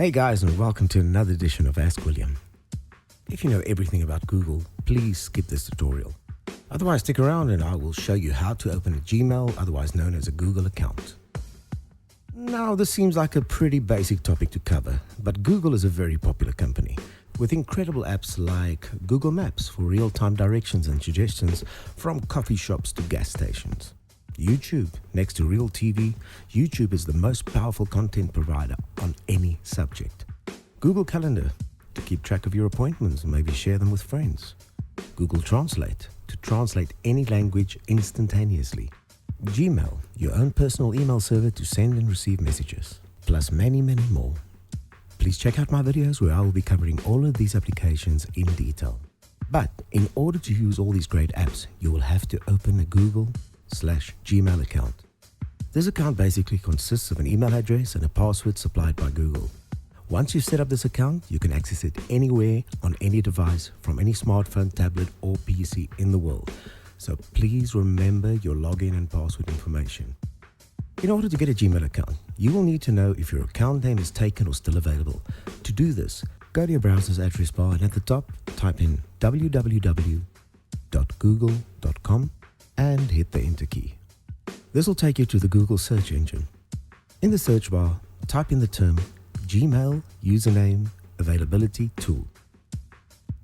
Hey guys, and welcome to another edition of Ask William. If you know everything about Google, please skip this tutorial. Otherwise, stick around and I will show you how to open a Gmail, otherwise known as a Google account. Now, this seems like a pretty basic topic to cover, but Google is a very popular company with incredible apps like Google Maps for real-time directions and suggestions from coffee shops to gas stations. YouTube, next to Real TV, YouTube is the most powerful content provider on any subject. Google Calendar, to keep track of your appointments and maybe share them with friends. Google Translate, to translate any language instantaneously. Gmail, your own personal email server to send and receive messages, plus many, many more. Please check out my videos where I will be covering all of these applications in detail. But in order to use all these great apps, you will have to open a Google/Gmail account. This account basically consists of an email address and a password supplied by Google. Once you've set up this account, you can access it anywhere on any device from any smartphone, tablet or PC in the world. So please remember your login and password information. In order to get a Gmail account, you will need to know if your account name is taken or still available. To do this, go to your browser's address bar and at the top, type in www.google.com and hit the enter key. This will take you to the Google search engine. In the search bar, type in the term Gmail username availability tool.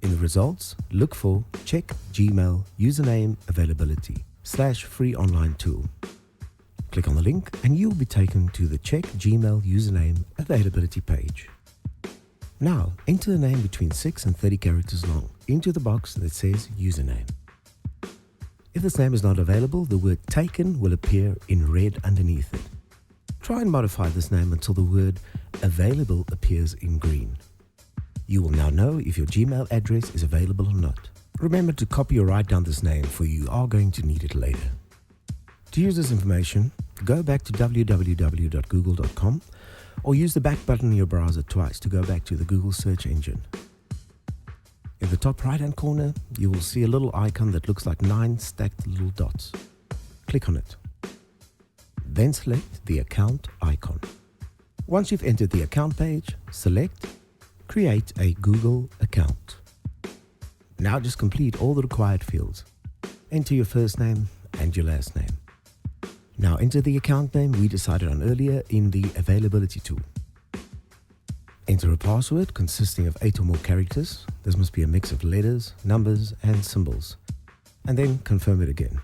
In the results, look for check Gmail username availability /free online tool. Click on the link and you'll be taken to the check Gmail username availability page. Now, enter a name between 6 and 30 characters long into the box that says username. If this name is not available, the word taken will appear in red underneath it. Try and modify this name until the word available appears in green. You will now know if your Gmail address is available or not. Remember to copy or write down this name, for you are going to need it later. To use this information, go back to www.google.com or use the back button in your browser twice to go back to the Google search engine. In the top right-hand corner, you will see a little icon that looks like 9 stacked little dots. Click on it. Then select the account icon. Once you've entered the account page, select Create a Google account. Now just complete all the required fields. Enter your first name and your last name. Now enter the account name we decided on earlier in the availability tool. Enter a password consisting of 8 or more characters. This must be a mix of letters, numbers, and symbols. And then confirm it again.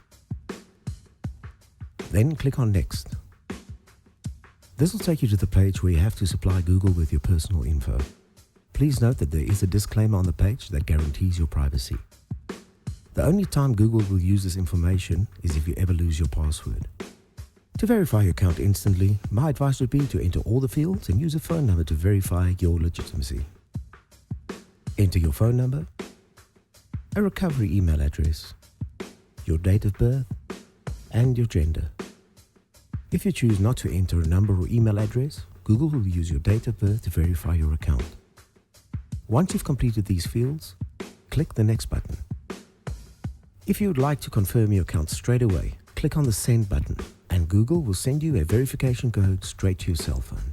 Then click on Next. This will take you to the page where you have to supply Google with your personal info. Please note that there is a disclaimer on the page that guarantees your privacy. The only time Google will use this information is if you ever lose your password. To verify your account instantly, my advice would be to enter all the fields and use a phone number to verify your legitimacy. Enter your phone number, a recovery email address, your date of birth, and your gender. If you choose not to enter a number or email address, Google will use your date of birth to verify your account. Once you've completed these fields, click the Next button. If you would like to confirm your account straight away, click on the Send button and Google will send you a verification code straight to your cell phone.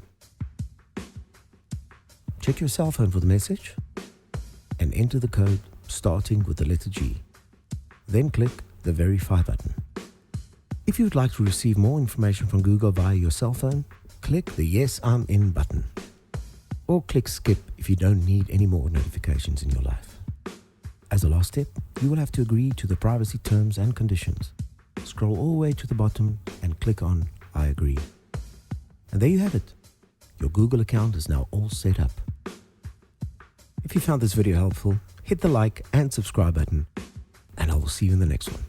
Check your cell phone for the message and enter the code starting with the letter G. Then click the Verify button. If you would like to receive more information from Google via your cell phone, click the Yes, I'm in button. Or click Skip if you don't need any more notifications in your life. As a last step, you will have to agree to the privacy terms and conditions. Scroll all the way to the bottom and click on I agree. And there you have it. Your Google account is now all set up. If you found this video helpful, hit the like and subscribe button, and I will see you in the next one.